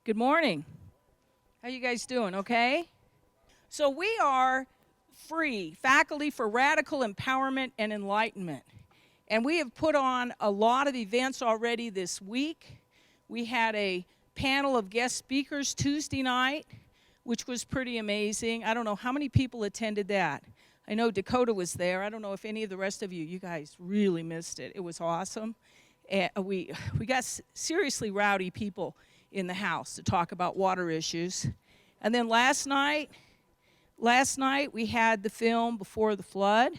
Good morning. How you guys doing? Okay? So we are free, faculty for Radical Empowerment and Enlightenment. And we have put on a lot of events already this week. We had a panel of guest speakers Tuesday night, which was pretty amazing. I don't know how many people attended that. I know Dakota was there. I don't know if any of the rest of you guys really missed it. It was awesome. And we got seriously rowdy people in the house to talk about water issues. And then last night we had the film Before the Flood,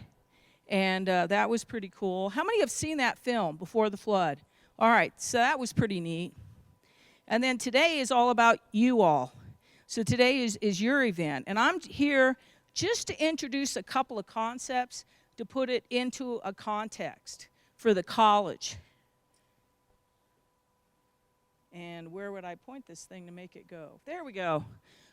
and that was pretty cool. How many have seen that film, Before the Flood? All right, so that was pretty neat. And then today is all about you all. So today is your event, and I'm here just to introduce a couple of concepts to put it into a context for the college. And where would I point this thing to make it go? There we go.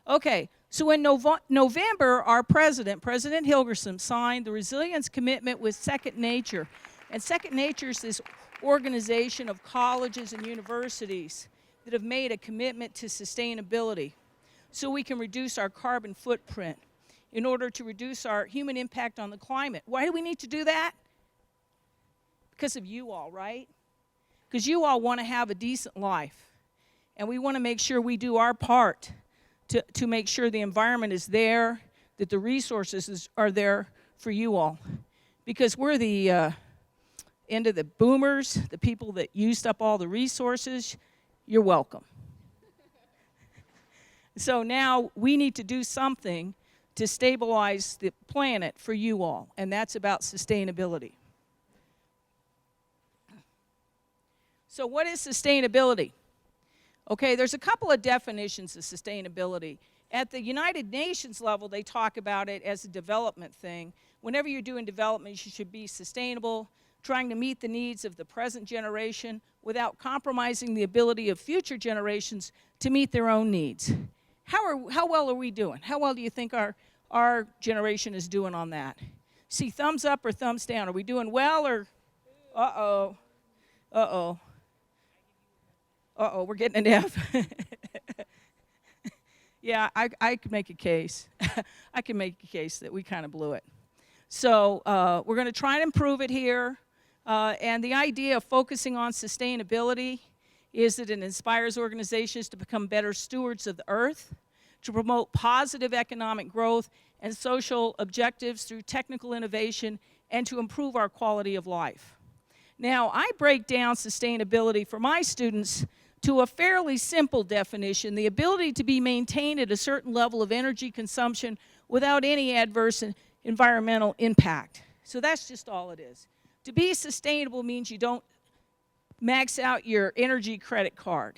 Okay, so in November, our President Hilgerson, signed the Resilience Commitment with Second Nature. And Second Nature is this organization of colleges and universities that have made a commitment to sustainability so we can reduce our carbon footprint in order to reduce our human impact on the climate. Why do we need to do that? Because of you all, right? Because you all want to have a decent life. And we want to make sure we do our part to make sure the environment is there, that the resources are there for you all. Because we're the end of the boomers, the people that used up all the resources. You're welcome. So now we need to do something to stabilize the planet for you all, and that's about sustainability. So what is sustainability? Okay, there's a couple of definitions of sustainability. At the United Nations level, they talk about it as a development thing. Whenever you're doing development, you should be sustainable, trying to meet the needs of the present generation without compromising the ability of future generations to meet their own needs. How well are we doing? How well do you think our generation is doing on that? See, thumbs up or thumbs down? Are we doing well or uh-oh, uh-oh? Uh-oh, we're getting an F. Yeah, I could make a case. I can make a case that we kind of blew it. So we're going to try and improve it here. And the idea of focusing on sustainability is that it inspires organizations to become better stewards of the earth, to promote positive economic growth and social objectives through technical innovation, and to improve our quality of life. Now, I break down sustainability for my students to a fairly simple definition: the ability to be maintained at a certain level of energy consumption without any adverse environmental impact. So that's just all it is. To be sustainable means you don't max out your energy credit card.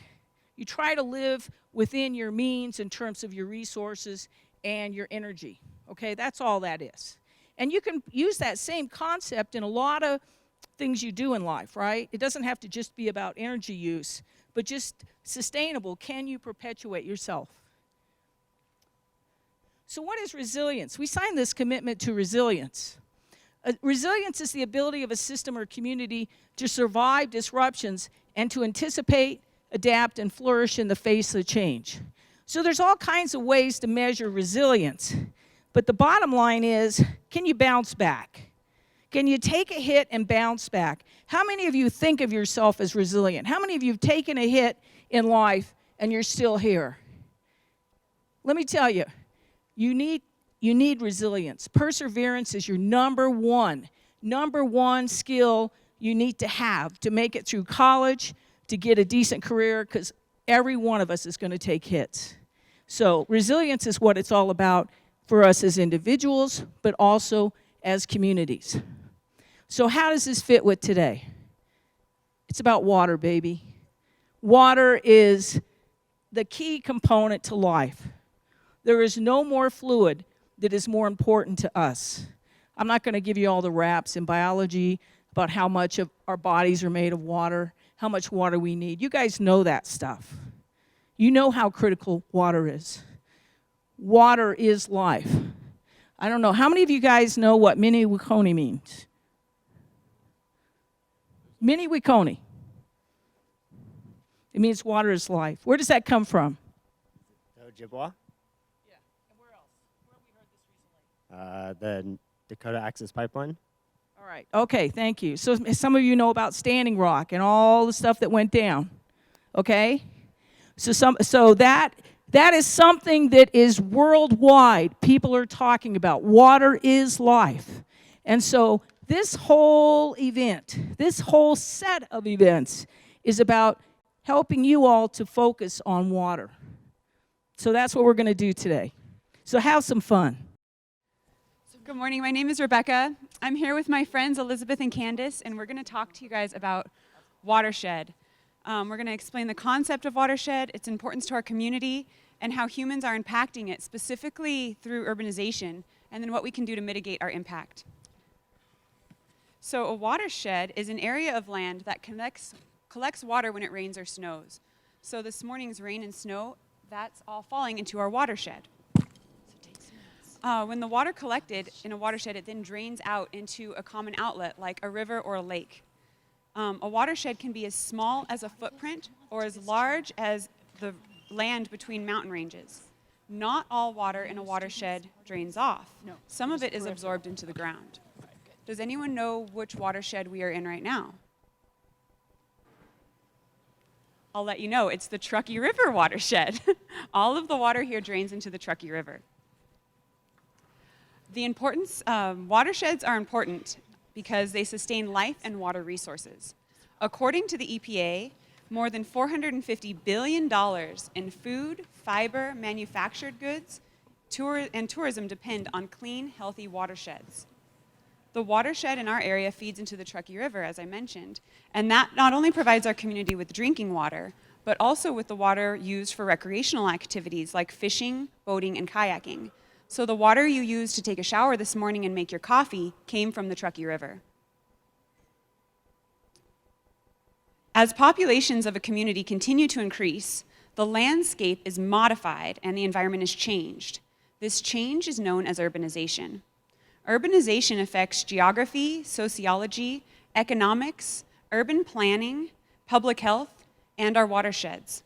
You try to live within your means in terms of your resources and your energy. Okay, that's all that is. And you can use that same concept in a lot of things you do in life, right? It doesn't have to just be about energy use, but just sustainable. Can you perpetuate yourself? So what is resilience? We signed this commitment to resilience. Resilience is the ability of a system or community to survive disruptions and to anticipate, adapt, and flourish in the face of change. So there's all kinds of ways to measure resilience, but the bottom line is, can you bounce back? Can you take a hit and bounce back? How many of you think of yourself as resilient? How many of you have taken a hit in life and you're still here? Let me tell you, you need resilience. Perseverance is your number one skill you need to have to make it through college, to get a decent career, because every one of us is going to take hits. So resilience is what it's all about for us as individuals, but also as communities. So how does this fit with today? It's about water, baby. Water is the key component to life. There is no more fluid that is more important to us. I'm not going to give you all the raps in biology about how much of our bodies are made of water, how much water we need. You guys know that stuff. You know how critical water is. Water is life. I don't know, how many of you guys know what mini wikoni means? Mini wikoni. It means water is life. Where does that come from? Ojibwa. Yeah, and where else? Where have we heard this recently? The Dakota Access Pipeline. All right, okay, thank you. So some of you know about Standing Rock and all the stuff that went down, okay? So that is something that is worldwide. People are talking about water is life. And so this whole event, this whole set of events is about helping you all to focus on water. So that's what we're going to do today. So have some fun. Good morning, my name is Rebecca. I'm here with my friends Elizabeth and Candace, and we're going to talk to you guys about Watershed. We're going to explain the concept of watershed, its importance to our community, and how humans are impacting it, specifically through urbanization, and then what we can do to mitigate our impact. So a watershed is an area of land that collects water when it rains or snows. So this morning's rain and snow, that's all falling into our watershed. When the water collected in a watershed, it then drains out into a common outlet like a river or a lake. A watershed can be as small as a footprint or as large as the land between mountain ranges. Not all water in a watershed drains off. Some of it is absorbed into the ground. Does anyone know which watershed we are in right now? I'll let you know, it's the Truckee River watershed. All of the water here drains into the Truckee River. The importance, watersheds are important because they sustain life and water resources. According to the EPA, more than $450 billion in food, fiber, manufactured goods, and tourism depend on clean, healthy watersheds. The watershed in our area feeds into the Truckee River, as I mentioned, and that not only provides our community with drinking water, but also with the water used for recreational activities like fishing, boating, and kayaking. So the water you used to take a shower this morning and make your coffee came from the Truckee River. As populations of a community continue to increase, the landscape is modified and the environment is changed. This change is known as urbanization. Urbanization affects geography, sociology, economics, urban planning, public health, and our watersheds.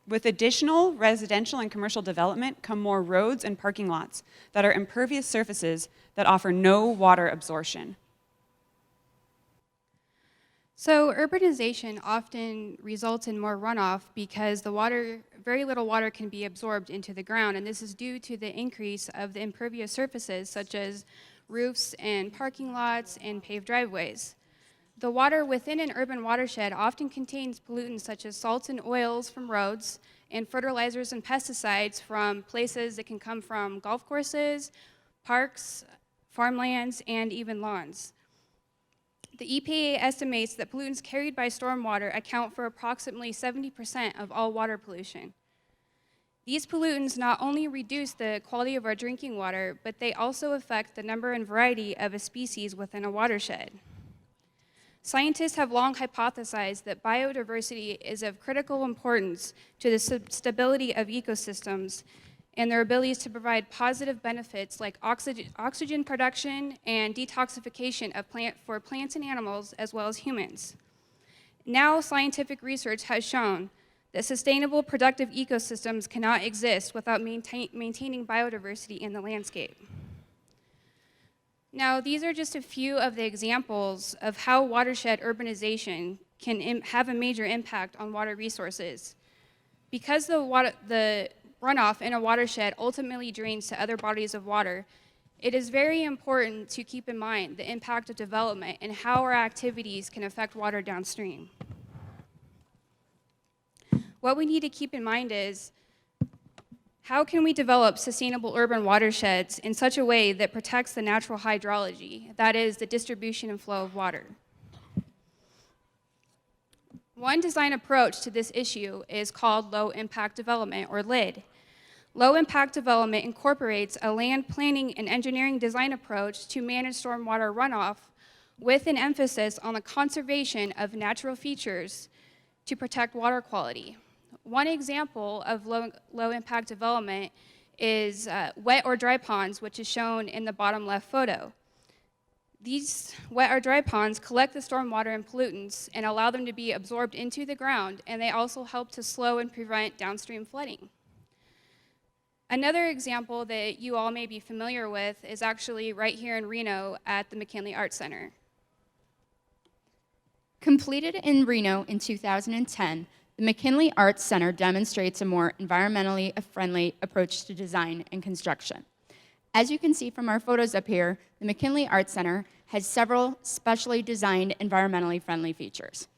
With additional residential and commercial development come more roads and parking lots that are impervious surfaces that offer no water absorption. So urbanization often results in more runoff because very little water can be absorbed into the ground, and this is due to the increase of the impervious surfaces such as roofs and parking lots and paved driveways. The water within an urban watershed often contains pollutants such as salts and oils from roads and fertilizers and pesticides from places that can come from golf courses, parks, farmlands, and even lawns. The EPA estimates that pollutants carried by stormwater account for approximately 70% of all water pollution. These pollutants not only reduce the quality of our drinking water, but they also affect the number and variety of a species within a watershed. Scientists have long hypothesized that biodiversity is of critical importance to the stability of ecosystems and their abilities to provide positive benefits like oxygen production and detoxification for plants and animals as well as humans. Now, scientific research has shown that sustainable, productive ecosystems cannot exist without maintaining biodiversity in the landscape. Now, these are just a few of the examples of how watershed urbanization can have a major impact on water resources. Because the runoff in a watershed ultimately drains to other bodies of water, it is very important to keep in mind the impact of development and how our activities can affect water downstream. What we need to keep in mind is, how can we develop sustainable urban watersheds in such a way that protects the natural hydrology, that is, the distribution and flow of water? One design approach to this issue is called LowImpact Development, or LID. LowImpact Development incorporates a land planning and engineering design approach to manage stormwater runoff with an emphasis on the conservation of natural features to protect water quality. One example of low-impact development is wet or dry ponds, which is shown in the bottom left photo. These wet or dry ponds collect the stormwater and pollutants and allow them to be absorbed into the ground, and they also help to slow and prevent downstream flooding. Another example that you all may be familiar with is actually right here in Reno at the McKinley Arts Center. Completed in Reno in 2010, the McKinley Arts Center demonstrates a more environmentally friendly approach to design and construction. As you can see from our photos up here, the McKinley Arts Center has several specially designed environmentally friendly features.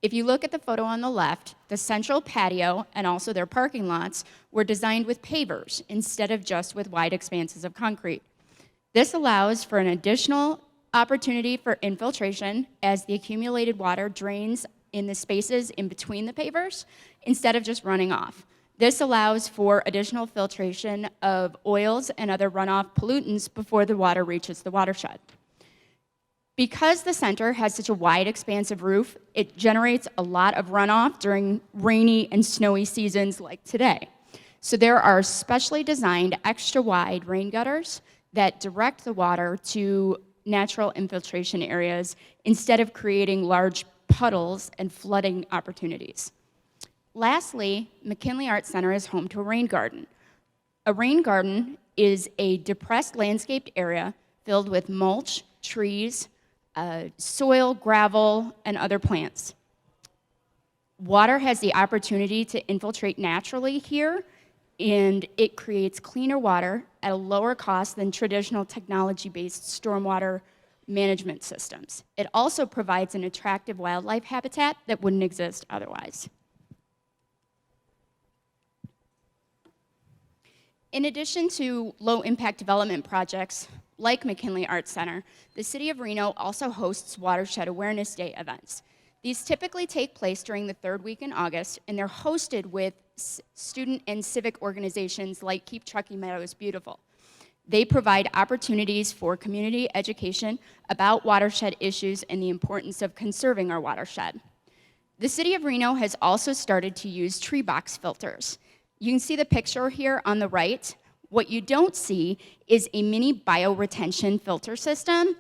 If you look at the photo on the left, the central patio and also their parking lots were designed with pavers instead of just with wide expanses of concrete. This allows for an additional opportunity for infiltration as the accumulated water drains in the spaces in between the pavers instead of just running off. This allows for additional filtration of oils and other runoff pollutants before the water reaches the watershed. Because the center has such a wide, expansive roof, it generates a lot of runoff during rainy and snowy seasons like today. So there are specially designed extra wide rain gutters that direct the water to natural infiltration areas instead of creating large puddles and flooding opportunities. Lastly, McKinley Arts Center is home to a rain garden. A rain garden is a depressed landscaped area filled with mulch, trees, soil, gravel, and other plants. Water has the opportunity to infiltrate naturally here, and it creates cleaner water at a lower cost than traditional technology-based stormwater management systems. It also provides an attractive wildlife habitat that wouldn't exist otherwise. In addition to low-impact development projects like McKinley Arts Center, the City of Reno also hosts Watershed Awareness Day events. These typically take place during the third week in August, and they're hosted with student and civic organizations like Keep Truckee Meadows Beautiful. They provide opportunities for community education about watershed issues and the importance of conserving our watershed. The City of Reno has also started to use tree box filters. You can see the picture here on the right. What you don't see is a mini bioretention filter system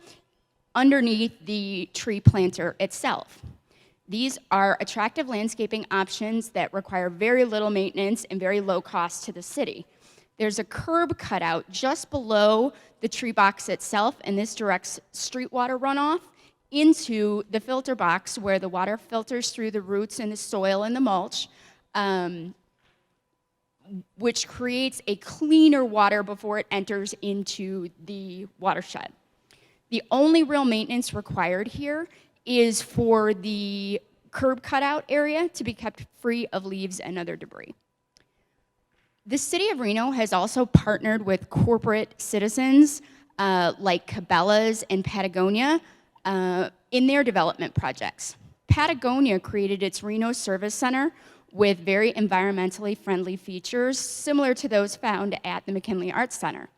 underneath the tree planter itself. These are attractive landscaping options that require very little maintenance and very low cost to the city. There's a curb cutout just below the tree box itself, and this directs street water runoff into the filter box where the water filters through the roots and the soil and the mulch, which creates a cleaner water before it enters into the watershed. The only real maintenance required here is for the curb cutout area to be kept free of leaves and other debris. The City of Reno has also partnered with corporate citizens like Cabela's and Patagonia in their development projects. Patagonia created its Reno Service Center with very environmentally friendly features similar to those found at the McKinley Arts Center.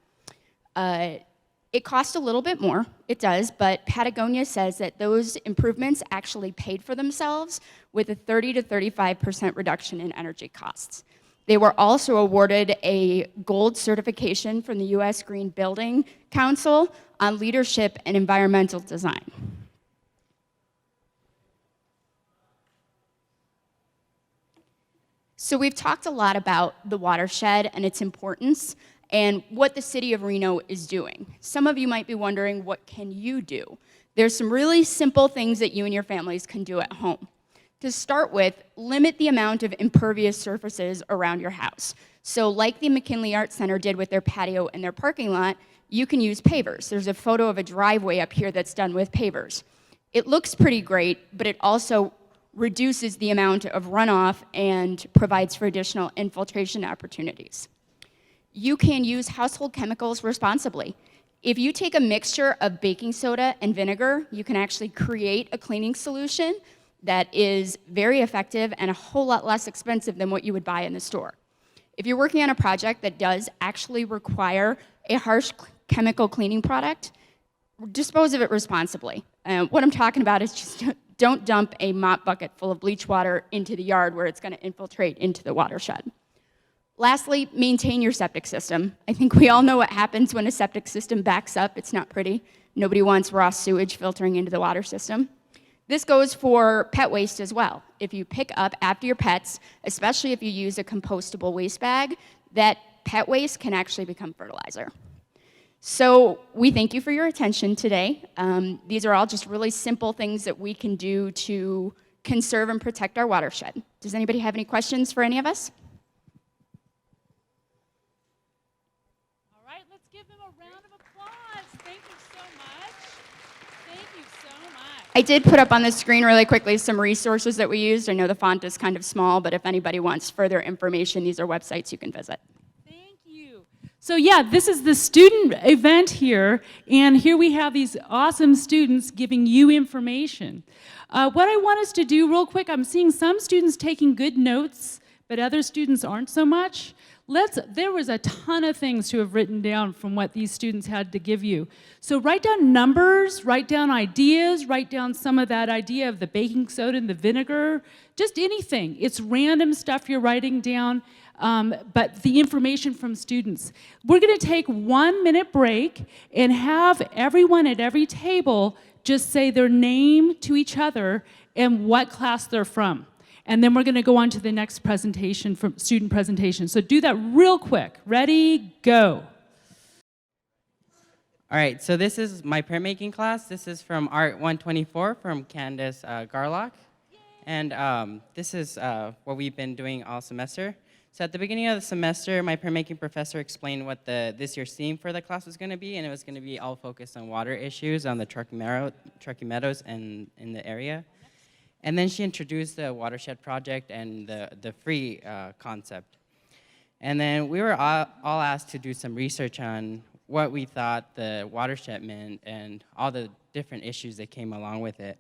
It costs a little bit more, it does, but Patagonia says that those improvements actually paid for themselves with a 30 to 35% reduction in energy costs. They were also awarded a gold certification from the U.S. Green Building Council on leadership and environmental design. So we've talked a lot about the watershed and its importance and what the City of Reno is doing. Some of you might be wondering, what can you do? There's some really simple things that you and your families can do at home. To start with, limit the amount of impervious surfaces around your house. So like the McKinley Arts Center did with their patio and their parking lot, you can use pavers. There's a photo of a driveway up here that's done with pavers. It looks pretty great, but it also reduces the amount of runoff and provides for additional infiltration opportunities. You can use household chemicals responsibly. If you take a mixture of baking soda and vinegar, you can actually create a cleaning solution that is very effective and a whole lot less expensive than what you would buy in the store. If you're working on a project that does actually require a harsh chemical cleaning product, dispose of it responsibly. What I'm talking about is just don't dump a mop bucket full of bleach water into the yard where it's going to infiltrate into the watershed. Lastly, maintain your septic system. I think we all know what happens when a septic system backs up. It's not pretty. Nobody wants raw sewage filtering into the water system. This goes for pet waste as well. If you pick up after your pets, especially if you use a compostable waste bag, that pet waste can actually become fertilizer. So we thank you for your attention today. These are all just really simple things that we can do to conserve and protect our watershed. Does anybody have any questions for any of us? All right, let's give them a round of applause. Thank you so much. Thank you so much. I did put up on the screen really quickly some resources that we used. I know the font is kind of small, but if anybody wants further information, these are websites you can visit. Thank you. So yeah, this is the student event here, and here we have these awesome students giving you information. What I want us to do real quick, I'm seeing some students taking good notes, but other students aren't so much. There was a ton of things to have written down from what these students had to give you. So write down numbers, write down ideas, write down some of that idea of the baking soda and the vinegar, just anything. It's random stuff you're writing down, but the information from students. We're gonna take 1 minute break and have everyone at every table just say their name to each other and what class they're from. And then we're going to go on to the next presentation, from student presentation. So do that real quick. Ready, go. All right, so this is my printmaking class. This is from Art 124 from Candace Garlock. And this is what we've been doing all semester. So at the beginning of the semester, my printmaking professor explained what this year's theme for the class was going to be, and it was going to be all focused on water issues on the Truckee Meadows and in the area. And then she introduced the Watershed project and the free concept. And then we were all asked to do some research on what we thought the watershed meant and all the different issues that came along with it.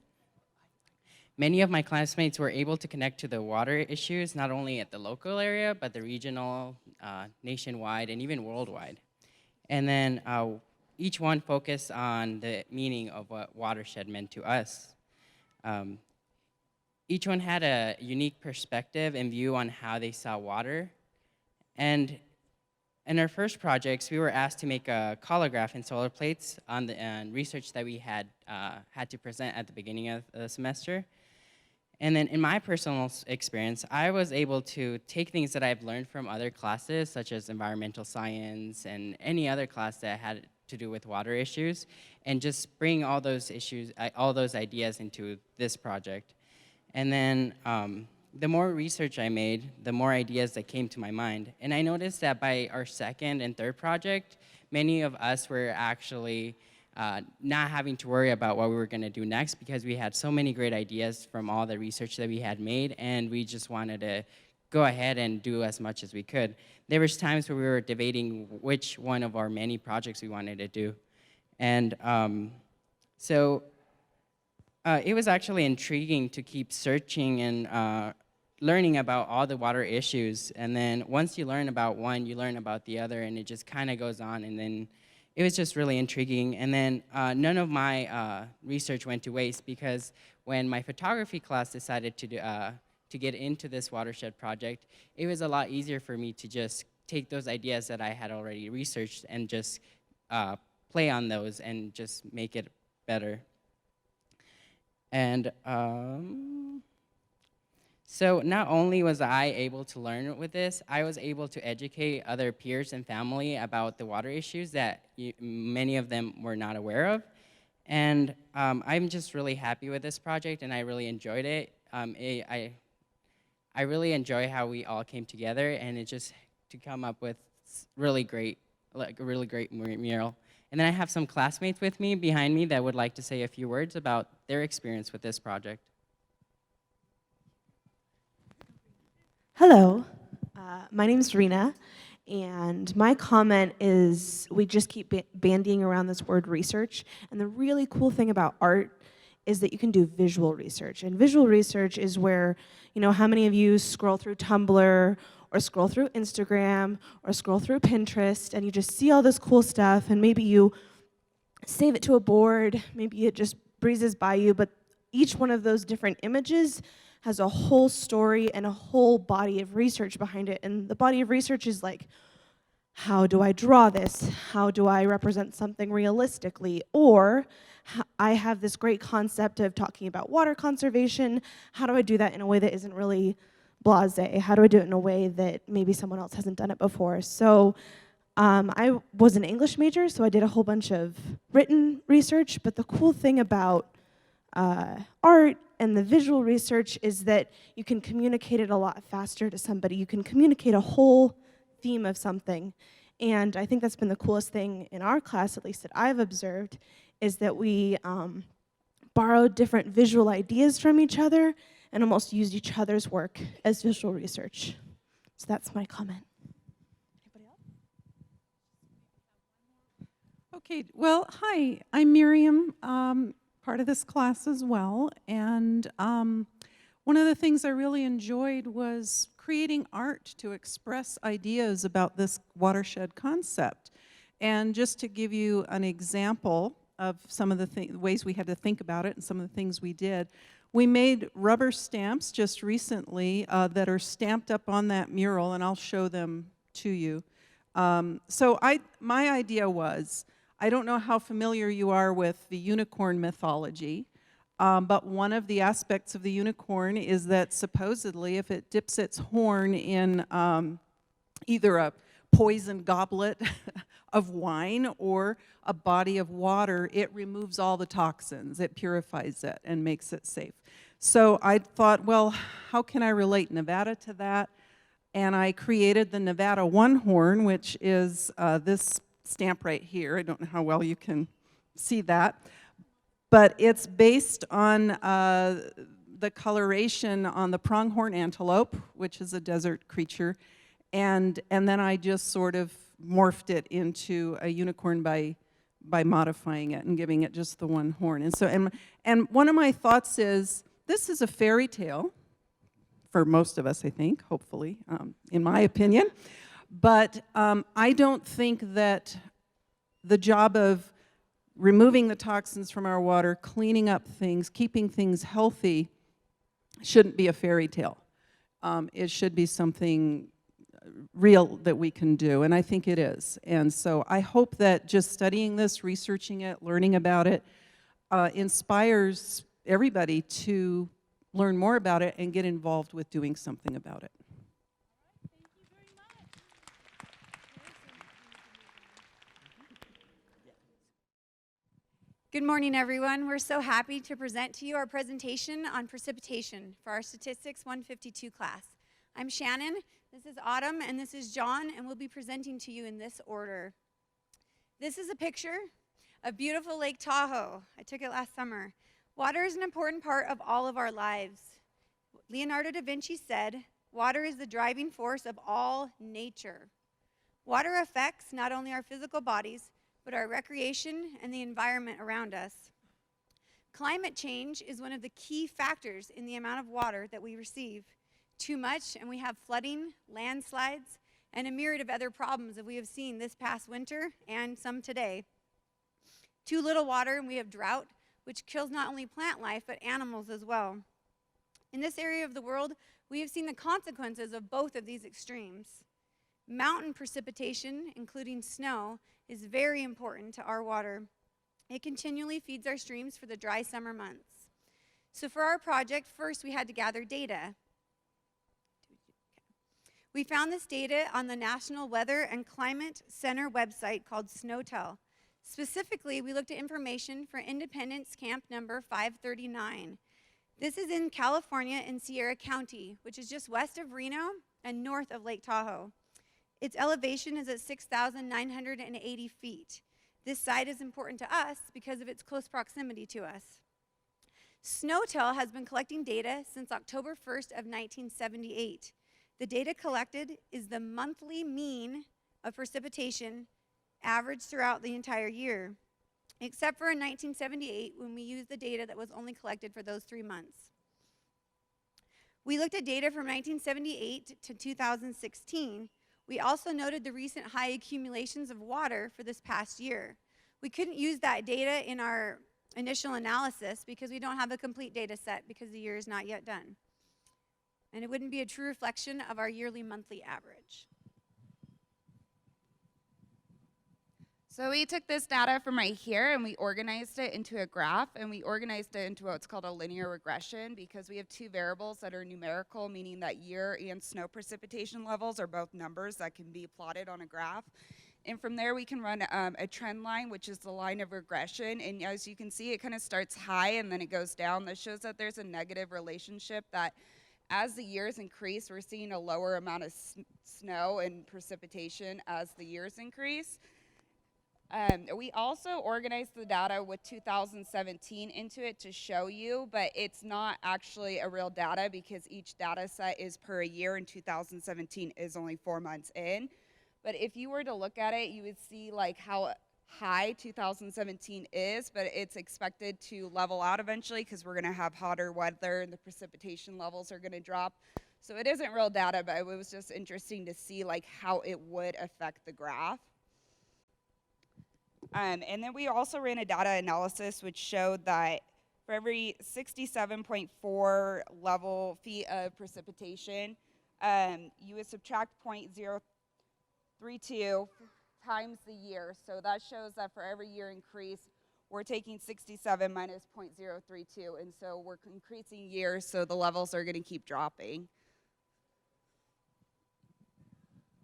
Many of my classmates were able to connect to the water issues, not only at the local area, but the regional, nationwide, and even worldwide. And then each one focused on the meaning of what watershed meant to us. Each one had a unique perspective and view on how they saw water. And in our first projects, we were asked to make a colograph and solar plates on the research that we had to present at the beginning of the semester. And then in my personal experience, I was able to take things that I've learned from other classes, such as environmental science and any other class that had to do with water issues, and just bring all those issues, all those ideas into this project. And then the more research I made, the more ideas that came to my mind. And I noticed that by our second and third project, many of us were actually not having to worry about what we were going to do next, because we had so many great ideas from all the research that we had made, and we just wanted to go ahead and do as much as we could. There was times where we were debating which one of our many projects we wanted to do. And it was actually intriguing to keep searching and learning about all the water issues. And then once you learn about one, you learn about the other, and it just kind of goes on. And then it was just really intriguing. And then none of my research went to waste, because when my photography class decided to get into this watershed project, it was a lot easier for me to just take those ideas that I had already researched and just play on those and just make it better. And so not only was I able to learn with this, I was able to educate other peers and family about the water issues that many of them were not aware of. And I'm just really happy with this project, and I really enjoyed it. I really enjoy how we all came together, and it just to come up with really great, like a really great mural. And then I have some classmates with me behind me that would like to say a few words about their experience with this project. Hello, my name's Rena, and my comment is we just keep bandying around this word research, and the really cool thing about art is that you can do visual research. And visual research is where, how many of you scroll through Tumblr or scroll through Instagram or scroll through Pinterest, and you just see all this cool stuff, and maybe you save it to a board, maybe it just breezes by you, but each one of those different images has a whole story and a whole body of research behind it. And the body of research is like, how do I draw this? How do I represent something realistically? Or I have this great concept of talking about water conservation. How do I do that in a way that isn't really blasé? How do I do it in a way that maybe someone else hasn't done it before? So I was an English major, so I did a whole bunch of written research, but the cool thing about art and the visual research is that you can communicate it a lot faster to somebody. You can communicate a whole theme of something. And I think that's been the coolest thing in our class, at least that I've observed, is that we borrowed different visual ideas from each other and almost used each other's work as visual research. So that's my comment. Anybody else? Okay, well, hi, I'm Miriam, part of this class as well, and one of the things I really enjoyed was creating art to express ideas about this watershed concept. And just to give you an example of some of the ways we had to think about it and some of the things we did, we made rubber stamps just recently that are stamped up on that mural, and I'll show them to you. So my idea was, I don't know how familiar you are with the unicorn mythology, but one of the aspects of the unicorn is that supposedly if it dips its horn in either a poisoned goblet of wine or a body of water, it removes all the toxins, it purifies it and makes it safe. So I thought, well, how can I relate Nevada to that? And I created the Nevada One Horn, which is this stamp right here. I don't know how well you can see that, but it's based on the coloration on the pronghorn antelope, which is a desert creature, and then I just sort of morphed it into a unicorn by modifying it and giving it just the one horn. And so, and one of my thoughts is, this is a fairy tale for most of us, I think, hopefully, in my opinion. But I don't think that the job of removing the toxins from our water, cleaning up things, keeping things healthy, shouldn't be a fairy tale. It should be something real that we can do, and I think it is. And so I hope that just studying this, researching it, learning about it, inspires everybody to learn more about it and get involved with doing something about it. Good morning, everyone. We're so happy to present to you our presentation on precipitation for our Statistics 152 class. I'm Shannon, this is Autumn, and this is John, and we'll be presenting to you in this order. This is a picture of beautiful Lake Tahoe. I took it last summer. Water is an important part of all of our lives. Leonardo da Vinci said, "Water is the driving force of all nature." Water affects not only our physical bodies, but our recreation and the environment around us. Climate change is one of the key factors in the amount of water that we receive. Too much, and we have flooding, landslides, and a myriad of other problems that we have seen this past winter and some today. Too little water, and we have drought, which kills not only plant life, but animals as well. In this area of the world, we have seen the consequences of both of these extremes. Mountain precipitation, including snow, is very important to our water. It continually feeds our streams for the dry summer months. So for our project, first we had to gather data. We found this data on the National Weather and Climate Center website called SNOWTEL. Specifically, we looked at information for Independence Camp number 539. This is in California in Sierra County, which is just west of Reno and north of Lake Tahoe. Its elevation is at 6,980 feet. This site is important to us because of its close proximity to us. SNOWTEL has been collecting data since October 1st of 1978. The data collected is the monthly mean of precipitation averaged throughout the entire year, except for in 1978 when we used the data that was only collected for those 3 months. We looked at data from 1978 to 2016. We also noted the recent high accumulations of water for this past year. We couldn't use that data in our initial analysis because we don't have a complete data set because the year is not yet done. And it wouldn't be a true reflection of our yearly monthly average. So we took this data from right here and we organized it into a graph, and we organized it into what's called a linear regression because we have two variables that are numerical, meaning that year and snow precipitation levels are both numbers that can be plotted on a graph. And from there we can run a trend line, which is the line of regression. And as you can see, it kind of starts high and then it goes down. This shows that there's a negative relationship, that as the years increase, we're seeing a lower amount of snow and precipitation as the years increase. We also organized the data with 2017 into it to show you, but it's not actually a real data because each data set is per a year, and 2017 is only 4 months in. But if you were to look at it, you would see like how high 2017 is, but it's expected to level out eventually because we're gonna have hotter weather and the precipitation levels are gonna drop. So it isn't real data, but it was just interesting to see like how it would affect the graph. And then we also ran a data analysis which showed that for every 67.4 level feet of precipitation, you would subtract 0.032 times the year. So that shows that for every year increase, we're taking 67 minus 0.032. And so we're increasing years, so the levels are going to keep dropping.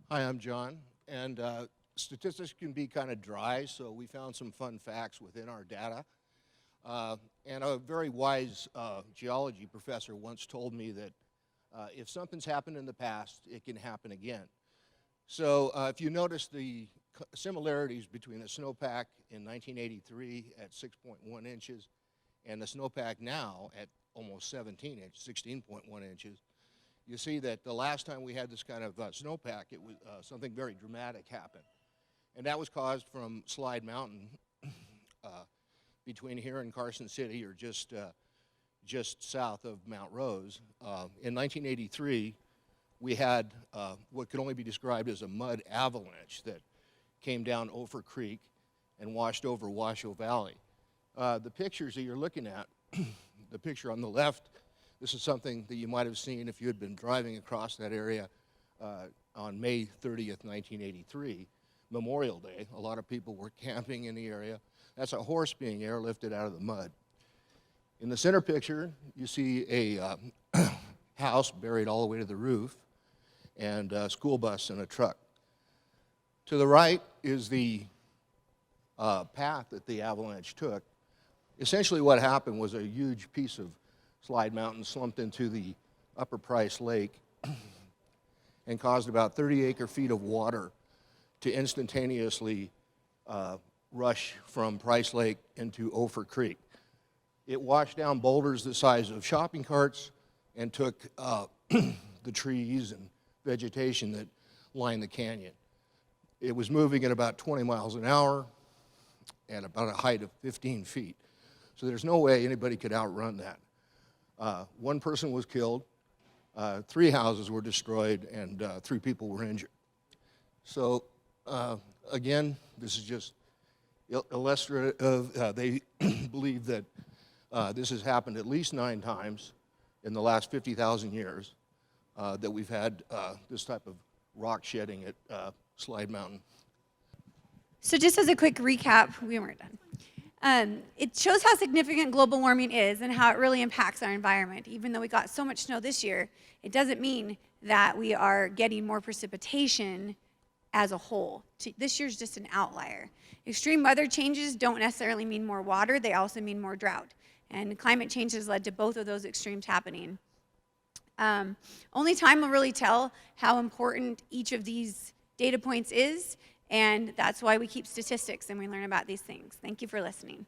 Hi, I'm John. And statistics can be kind of dry, so we found some fun facts within our data. And a very wise geology professor once told me that if something's happened in the past, it can happen again. So if you notice the similarities between the snowpack in 1983 at 6.1 inches and the snowpack now at almost 17 inches, 16.1 inches, you see that the last time we had this kind of snowpack, it was something very dramatic happened. And that was caused from Slide Mountain between here and Carson City, or just south of Mount Rose. In 1983, we had what could only be described as a mud avalanche that came down Ophir Creek and washed over Washoe Valley. The pictures that you're looking at, the picture on the left, this is something that you might have seen if you had been driving across that area on May 30th, 1983. Memorial Day. A lot of people were camping in the area. That's a horse being airlifted out of the mud. In the center picture, you see a house buried all the way to the roof, and a school bus and a truck. To the right is the path that the avalanche took. Essentially what happened was a huge piece of Slide Mountain slumped into the Upper Price Lake and caused about 30 acre-feet of water to instantaneously rush from Price Lake into Ophir Creek. It washed down boulders the size of shopping carts and took the trees and vegetation that line the canyon. It was moving at about 20 miles an hour and about a height of 15 feet. So there's no way anybody could outrun that. One person was killed, 3 houses were destroyed, and 3 people were injured. So again, this is just illustrative. They believe that this has happened at least 9 times in the last 50,000 years that we've had this type of rock shedding at Slide Mountain. So just as a quick recap, we weren't done. It shows how significant global warming is and how it really impacts our environment. Even though we got so much snow this year, it doesn't mean that we are getting more precipitation as a whole. This year's just an outlier. Extreme weather changes don't necessarily mean more water, they also mean more drought. And climate change has led to both of those extremes happening. Only time will really tell how important each of these data points is, and that's why we keep statistics and we learn about these things. Thank you for listening.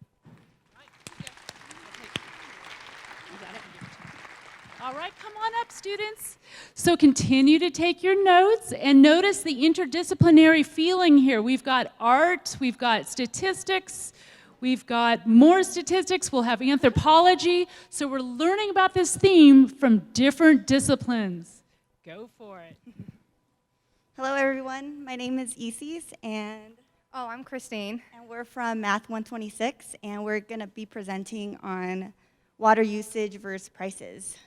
All right, come on up, students. So continue to take your notes and notice the interdisciplinary feeling here. We've got art, we've got statistics, we've got more statistics, we'll have anthropology. So we're learning about this theme from different disciplines. Go for it. Hello, everyone. My name is Isis, and I'm Christine. And we're from Math 126, and we're going to be presenting on water usage versus prices.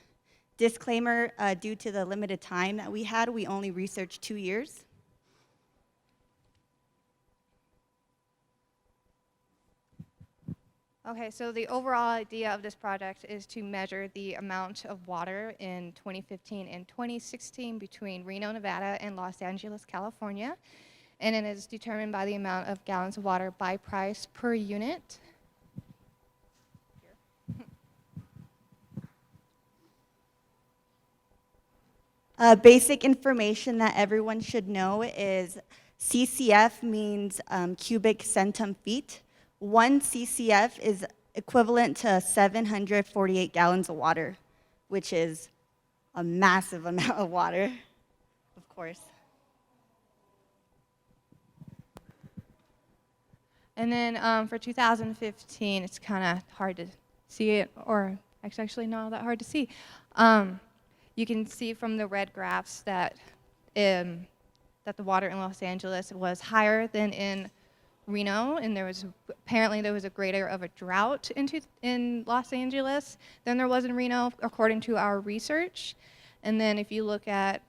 Disclaimer, due to the limited time that we had, we only researched 2 years. Okay, so the overall idea of this project is to measure the amount of water in 2015 and 2016 between Reno, Nevada and Los Angeles, California. And it is determined by the amount of gallons of water by price per unit. Basic information that everyone should know is CCF means cubic centum feet. 1 CCF is equivalent to 748 gallons of water, which is a massive amount of water, of course. And then for 2015, it's kind of hard to see it, or it's actually not that hard to see. You can see from the red graphs that that the water in Los Angeles was higher than in Reno, and apparently there was a greater of a drought in Los Angeles than there was in Reno, according to our research. And then if you look at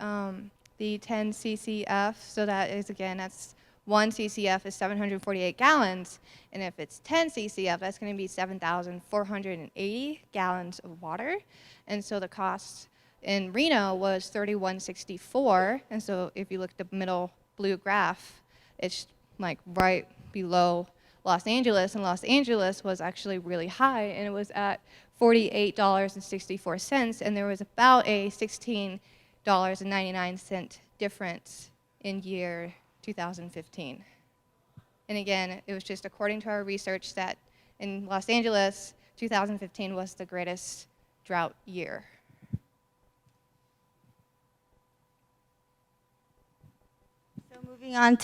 the 10 CCF, so that is, again, that's 1 CCF is 748 gallons, and if it's 10 CCF, that's going to be 7,480 gallons of water. And so the cost in Reno was $31.64, and so if you look at the middle blue graph, it's like right below Los Angeles, and Los Angeles was actually really high, and it was at $48.64, and there was about a $16.99 difference in year 2015. And again, it was just according to our research that in Los Angeles, 2015 was the greatest drought year. So moving on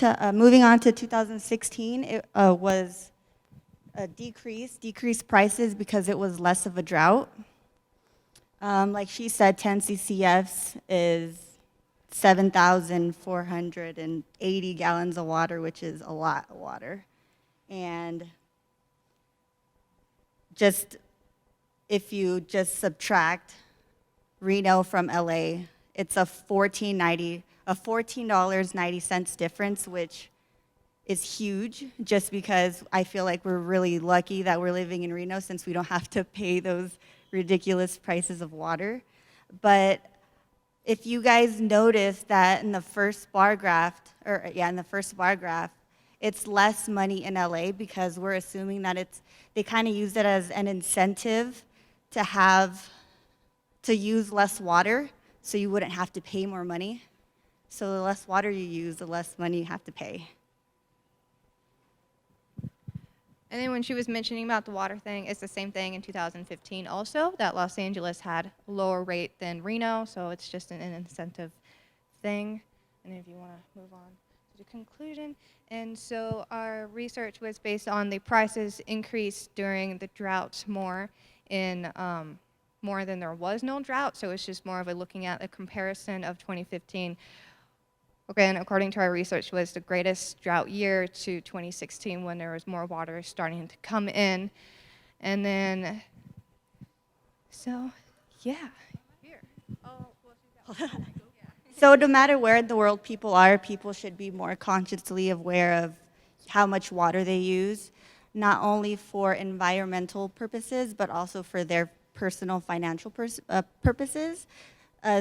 to 2016, it was a decreased prices because it was less of a drought. Like she said, 10 CCFs is 7,480 gallons of water, which is a lot of water. And if you just subtract Reno from LA, it's a $14.90 difference, which is huge, just because I feel like we're really lucky that we're living in Reno since we don't have to pay those ridiculous prices of water. But if you guys notice that in the first bar graph, it's less money in LA because we're assuming that they kind of use it as an incentive to use less water, so you wouldn't have to pay more money. So the less water you use, the less money you have to pay. And then when she was mentioning about the water thing, it's the same thing in 2015 also, that Los Angeles had a lower rate than Reno, so it's just an incentive thing. And if you want to move on to the conclusion. And so our research was based on the prices increased during the droughts more than there was no drought, so it's just more of a looking at a comparison of 2015. Again, according to our research, was the greatest drought year to 2016 when there was more water starting to come in. And then, so, yeah. Here. Oh, well, So no matter where in the world people are, people should be more consciously aware of how much water they use, not only for environmental purposes, but also for their personal financial purposes.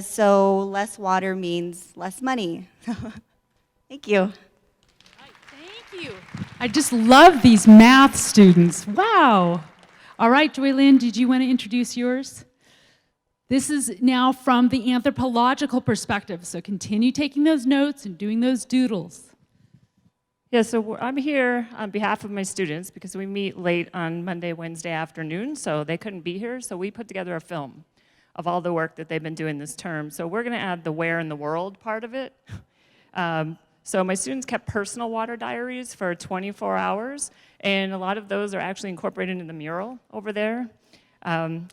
So less water means less money. Thank you. Thank you. I just love these math students. Wow. All right, Joy Lynn, did you want to introduce yours? This is now from the anthropological perspective, so continue taking those notes and doing those doodles. Yeah, so I'm here on behalf of my students because we meet late on Monday, Wednesday afternoon, so they couldn't be here, so we put together a film of all the work that they've been doing this term. So we're going to add the where in the world part of it. So my students kept personal water diaries for 24 hours, and a lot of those are actually incorporated into the mural over there. And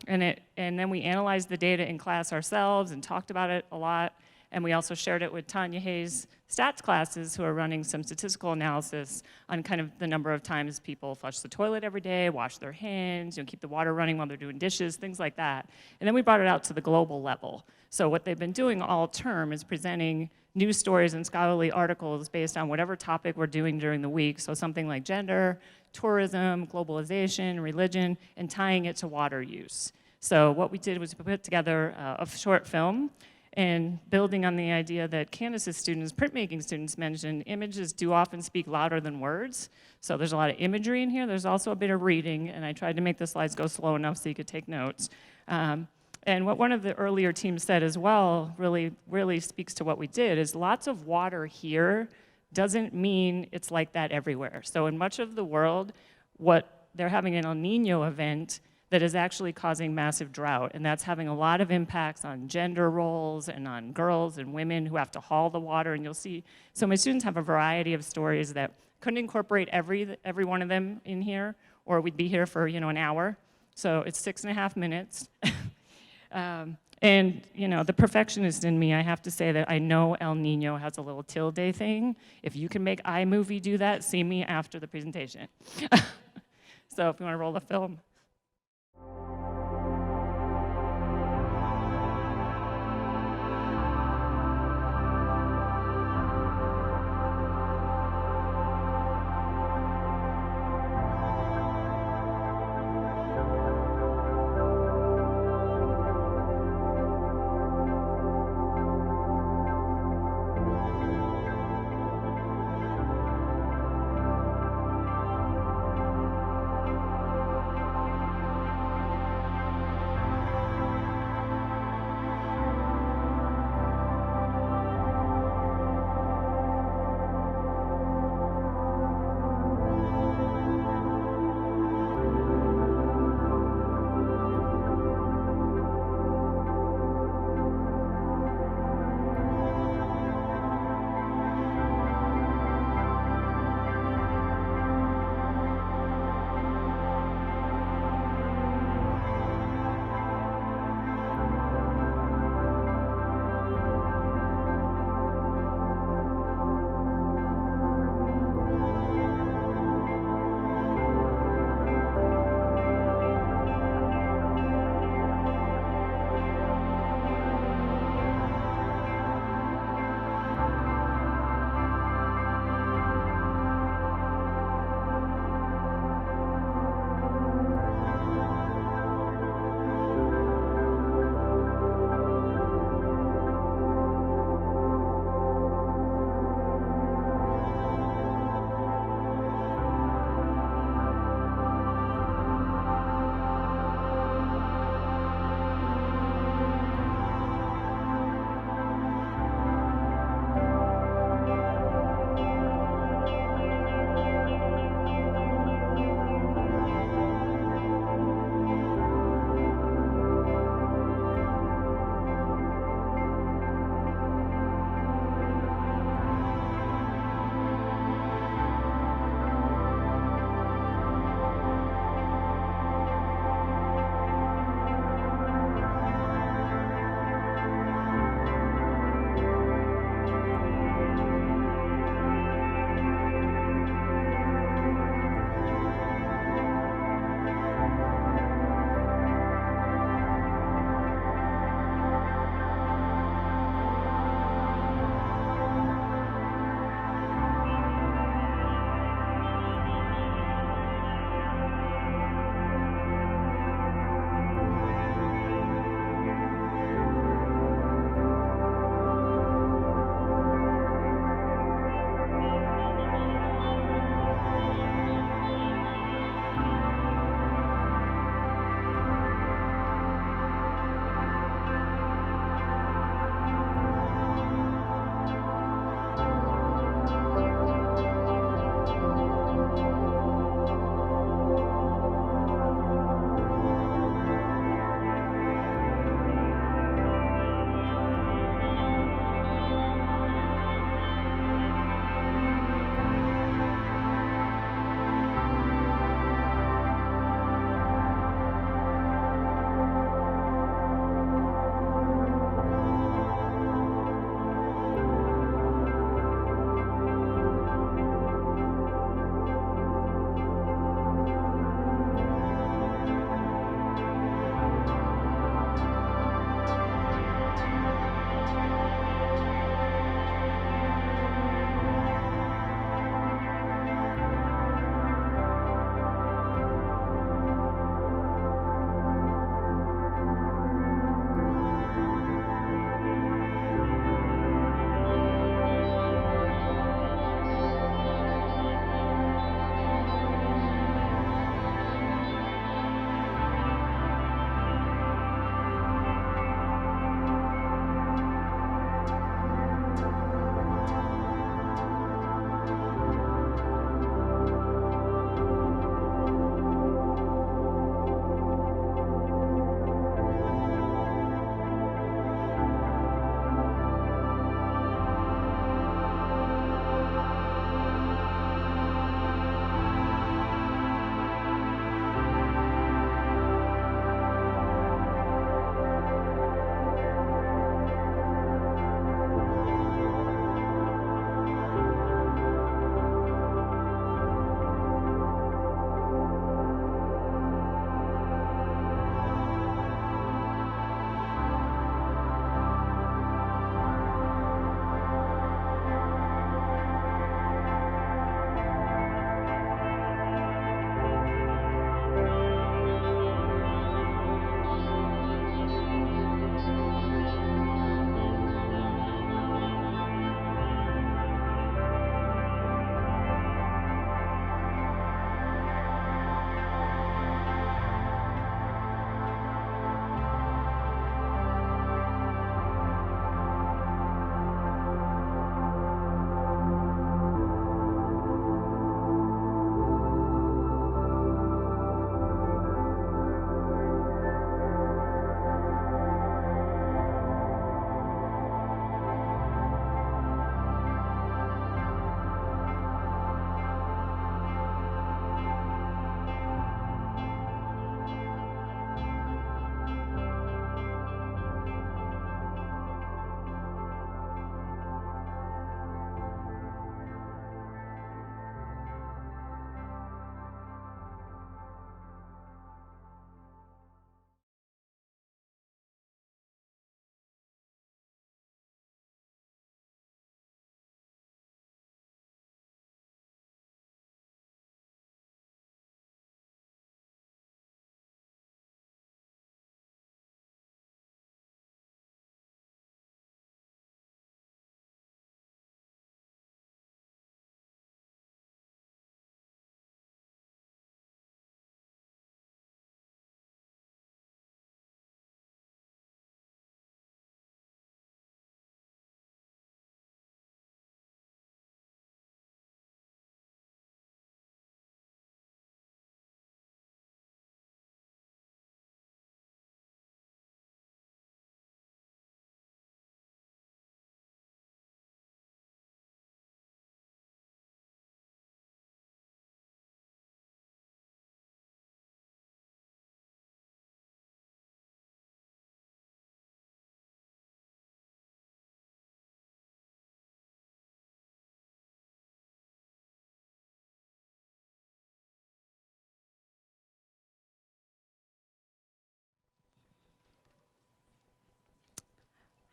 then we analyzed the data in class ourselves and talked about it a lot. And we also shared it with Tanya Hayes' stats classes, who are running some statistical analysis on kind of the number of times people flush the toilet every day, wash their hands, keep the water running while they're doing dishes, things like that. And then we brought it out to the global level. So what they've been doing all term is presenting news stories and scholarly articles based on whatever topic we're doing during the week. So something like gender, tourism, globalization, religion, and tying it to water use. So what we did was we put together a short film, and building on the idea that Candace's students, printmaking students mentioned, images do often speak louder than words. So there's a lot of imagery in here. There's also a bit of reading, and I tried to make the slides go slow enough so you could take notes. And what one of the earlier teams said as well really speaks to what we did, is lots of water here doesn't mean it's like that everywhere. So in much of the world, what they're having an El Nino event that is actually causing massive drought, and that's having a lot of impacts on gender roles and on girls and women who have to haul the water, and you'll see. So my students have a variety of stories that couldn't incorporate every one of them in here, or we'd be here for an hour. So it's 6.5 minutes. And the perfectionist in me, I have to say that I know El Nino has a little tilde thing. If you can make iMovie do that, see me after the presentation. So if you want to roll the film.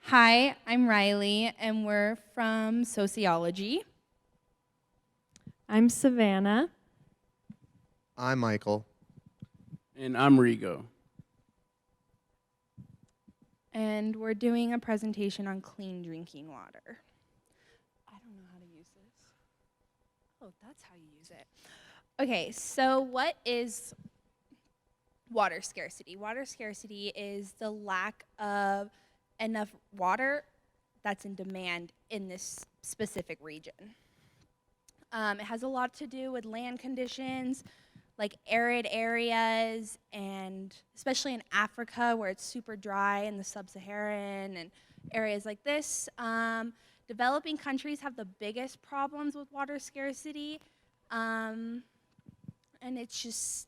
Hi, I'm Riley, and we're from Sociology. I'm Savannah. I'm Michael. And I'm Rigo. And we're doing a presentation on clean drinking water. I don't know how to use this. Oh, that's how you use it. Okay, so what is water scarcity? Water scarcity is the lack of enough water that's in demand in this specific region. It has a lot to do with land conditions, like arid areas, and especially in Africa where it's super dry, and the sub-Saharan and areas like this. Developing countries have the biggest problems with water scarcity, and it's just,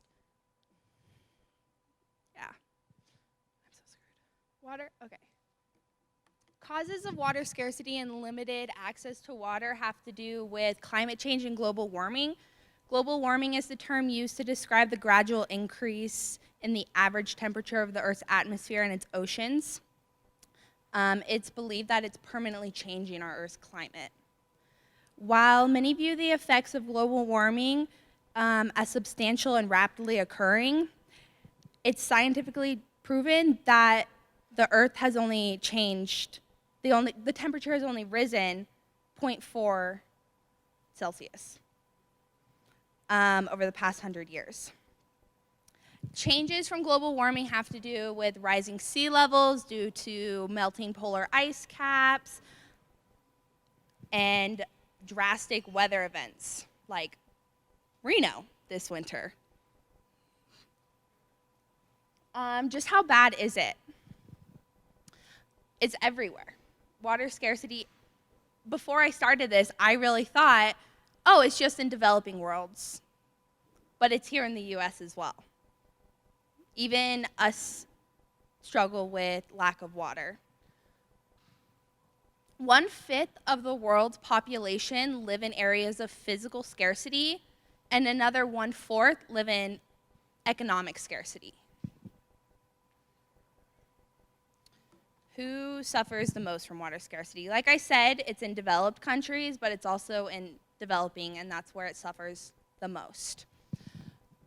yeah. I'm so screwed. Water, okay. Causes of water scarcity and limited access to water have to do with climate change and global warming. Global warming is the term used to describe the gradual increase in the average temperature of the Earth's atmosphere and its oceans. It's believed that it's permanently changing our Earth's climate. While many view the effects of global warming as substantial and rapidly occurring, it's scientifically proven that the Earth has only changed, the temperature has only risen 0.4 Celsius. Over the past 100 years. Changes from global warming have to do with rising sea levels due to melting polar ice caps and drastic weather events like Reno this winter. Just how bad is it? It's everywhere. Water scarcity, before I started this, I really thought, oh, it's just in developing worlds. But it's here in the US as well. Even us struggle with lack of water. 1/5 of the world's population live in areas of physical scarcity, and another 1/4 live in economic scarcity. Who suffers the most from water scarcity? Like I said, it's in developed countries, but it's also in developing, and that's where it suffers the most.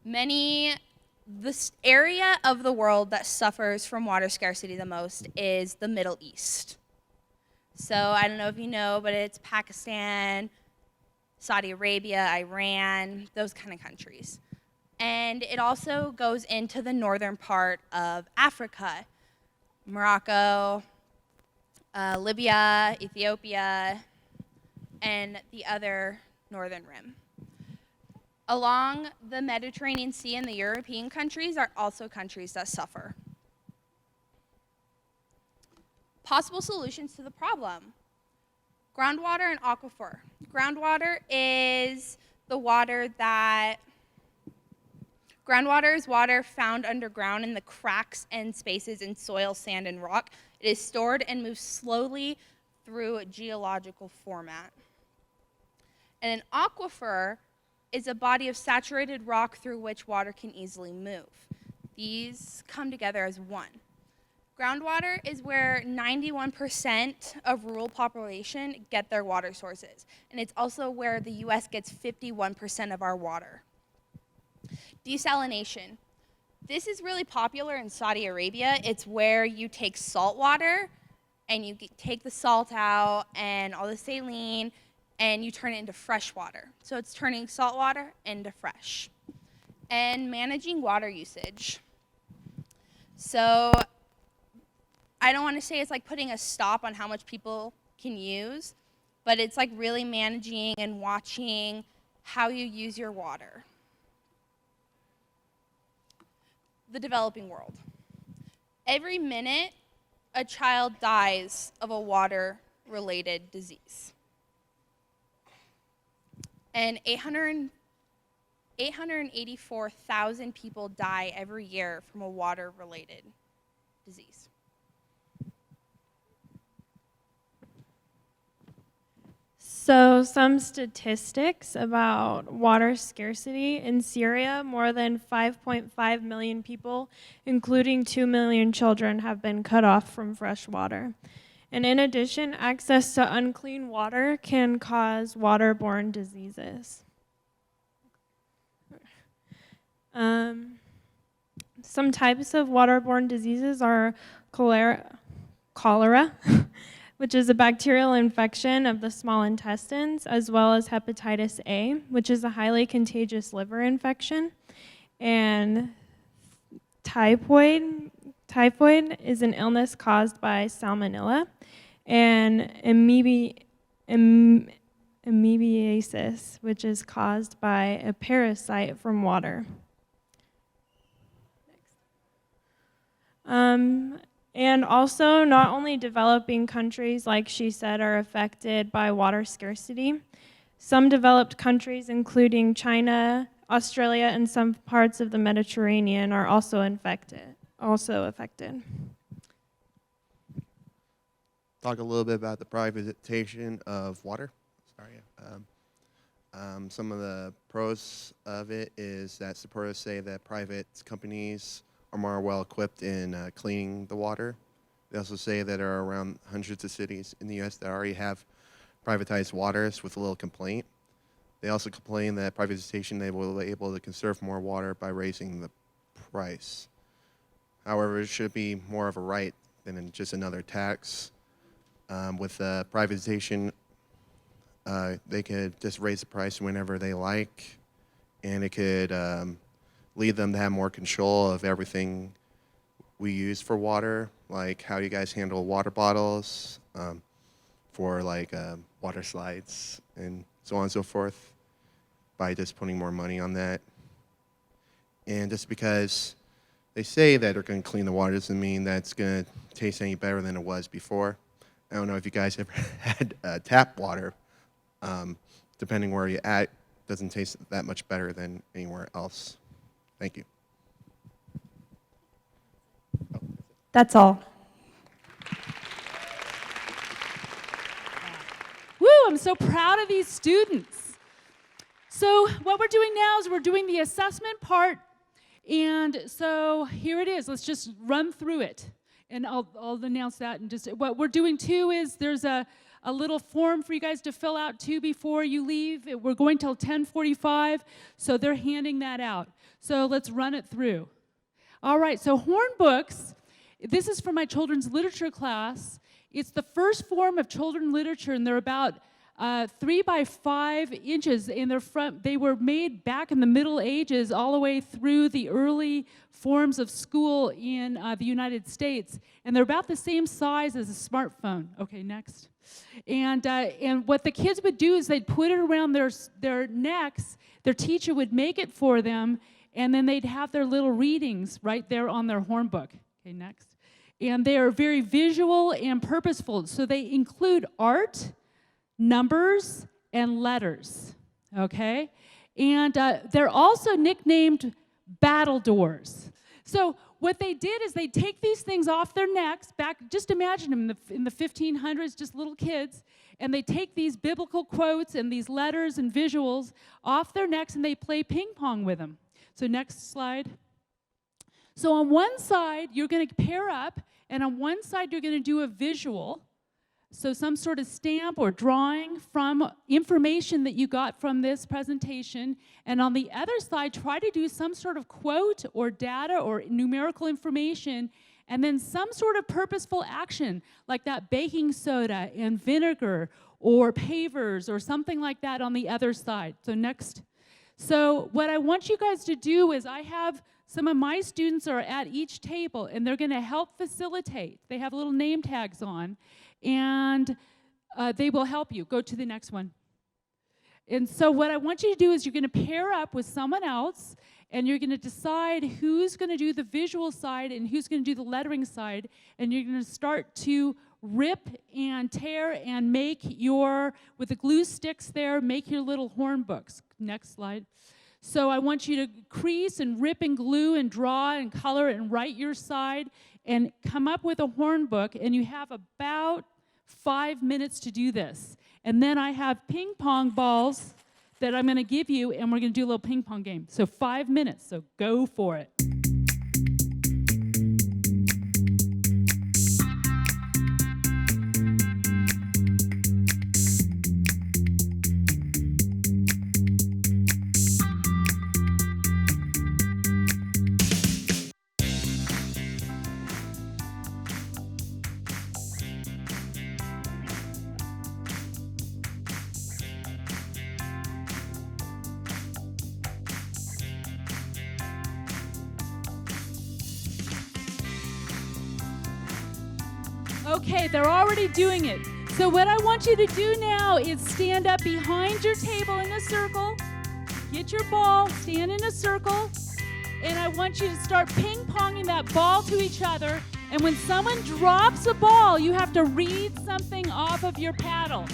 This area of the world that suffers from water scarcity the most is the Middle East. So I don't know if you know, but it's Pakistan, Saudi Arabia, Iran, those kind of countries. And it also goes into the northern part of Africa, Morocco, Libya, Ethiopia, and the other northern rim. Along the Mediterranean Sea and the European countries are also countries that suffer. Possible solutions to the problem. Groundwater and aquifer. Groundwater is water found underground in the cracks and spaces in soil, sand, and rock. It is stored and moves slowly through a geological format. And an aquifer is a body of saturated rock through which water can easily move. These come together as one. Groundwater is where 91% of rural population get their water sources. And it's also where the US gets 51% of our water. Desalination. This is really popular in Saudi Arabia. It's where you take salt water and you take the salt out and all the saline and you turn it into fresh water. So it's turning salt water into fresh. And managing water usage. So I don't want to say it's like putting a stop on how much people can use, but it's like really managing and watching how you use your water. The developing world. Every minute, a child dies of a water-related disease. And 884,000 people die every year from a water-related disease. So some statistics about water scarcity in Syria, more than 5.5 million people, including 2 million children, have been cut off from fresh water. And in addition, access to unclean water can cause waterborne diseases. Some types of waterborne diseases are cholera, which is a bacterial infection of the small intestines, as well as hepatitis A, which is a highly contagious liver infection. And typhoid is an illness caused by salmonella. And amoebiasis, which is caused by a parasite from water. And also, not only developing countries, like she said, are affected by water scarcity. Some developed countries, including China, Australia, and some parts of the Mediterranean, are also affected. Talk a little bit about the privatization of water. Sorry. Some of the pros of it is that supporters say that private companies are more well equipped in cleaning the water. They also say that there are around hundreds of cities in the U.S. that already have privatized waters with a little complaint. They also complain that privatization, they will be able to conserve more water by raising the price. However, it should be more of a right than just another tax. With privatization, they could just raise the price whenever they like, and it could lead them to have more control of everything we use for water, like how you guys handle water bottles, for like water slides, and so on and so forth, by just putting more money on that. And just because they say that they're going to clean the water doesn't mean that it's going to taste any better than it was before. I don't know if you guys ever had tap water. Depending where you're at, doesn't taste that much better than anywhere else. Thank you. That's all. Woo, I'm so proud of these students. So what we're doing now is we're doing the assessment part. And so here it is. Let's just run through it. And I'll announce that. And just what we're doing too is there's a little form for you guys to fill out too before you leave. We're going till 10:45, so they're handing that out. So let's run it through. All right, so horn books. This is from my children's literature class. It's the first form of children's literature, and they're about 3 by 5 inches in their front. They were made back in the Middle Ages all the way through the early forms of school in the United States. And they're about the same size as a smartphone. Okay, next. And what the kids would do is they'd put it around their necks. Their teacher would make it for them, and then they'd have their little readings right there on their horn book. Okay, next. And they are very visual and purposeful. So they include art, numbers, and letters, okay? And they're also nicknamed battledores. So what they did is they take these things off their necks, just imagine them in the 1500s, just little kids, and they take these biblical quotes and these letters and visuals off their necks and they play ping pong with them. So next slide. So on one side, you're going to pair up, and on one side, you're going to do a visual. So some sort of stamp or drawing from information that you got from this presentation. And on the other side, try to do some sort of quote or data or numerical information, and then some sort of purposeful action, like that baking soda and vinegar or pavers or something like that on the other side. So next. So what I want you guys to do is I have some of my students are at each table, and they're going to help facilitate. They have little name tags on. And they will help you. Go to the next one. And so what I want you to do is you're going to pair up with someone else, and you're going to decide who's going to do the visual side and who's going to do the lettering side, and you're going to start to rip and tear and make with the glue sticks there, make your little horn books. Next slide. So I want you to crease and rip and glue and draw and color and write your side and come up with a horn book, and you have about 5 minutes to do this. And then I have ping pong balls that I'm going to give you, and we're going to do a little ping pong game. So 5 minutes, so go for it. Okay, they're already doing it. So what I want you to do now is stand up behind your table in a circle. Get your ball, stand in a circle, and I want you to start ping-ponging that ball to each other. And when someone drops a ball, you have to read something off of your paddle.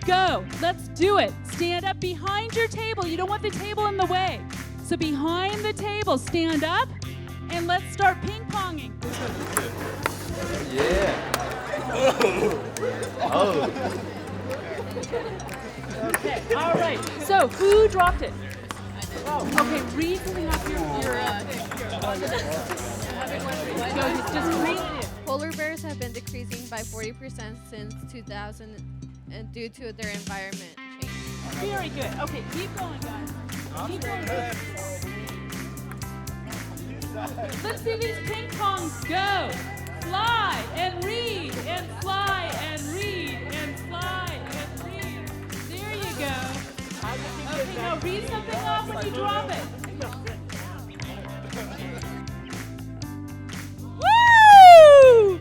Go, let's do it. Stand up behind your table. You don't want the table in the way. So behind the table, stand up, and let's start ping-ponging. Yeah. Oh. Okay, all right. So who dropped it? Oh, okay, read something off your just read it. Polar bears have been decreasing by 40% since 2000 and due to their environment change. Very good. Okay, keep going, guys. Keep going. Let's see these ping pongs go. Fly and read and fly and read and fly and read. There you go. Okay, now read something off when you drop it. Woo!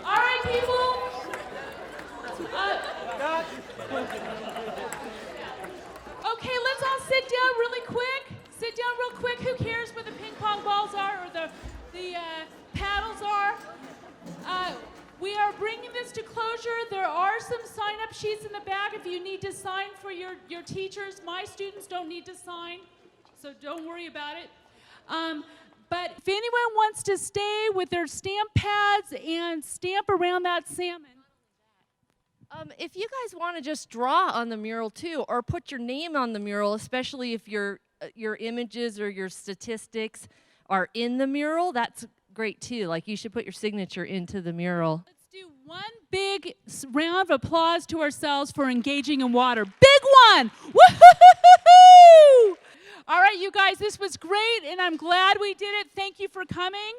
All right, people. Okay, let's all sit down really quick. Sit down real quick. Who cares where the ping pong balls are or the paddles are? We are bringing this to closure. There are some sign-up sheets in the back if you need to sign for your teachers. My students don't need to sign, so don't worry about it. But if anyone wants to stay with their stamp pads and stamp around that salmon. If you guys want to just draw on the mural too, or put your name on the mural, especially if your images or your statistics are in the mural, that's great too. Like you should put your signature into the mural. Let's do one big round of applause to ourselves for engaging in water. Big one! Woo-hoo-hoo-hoo-hoo! All right, you guys, this was great, and I'm glad we did it. Thank you for coming.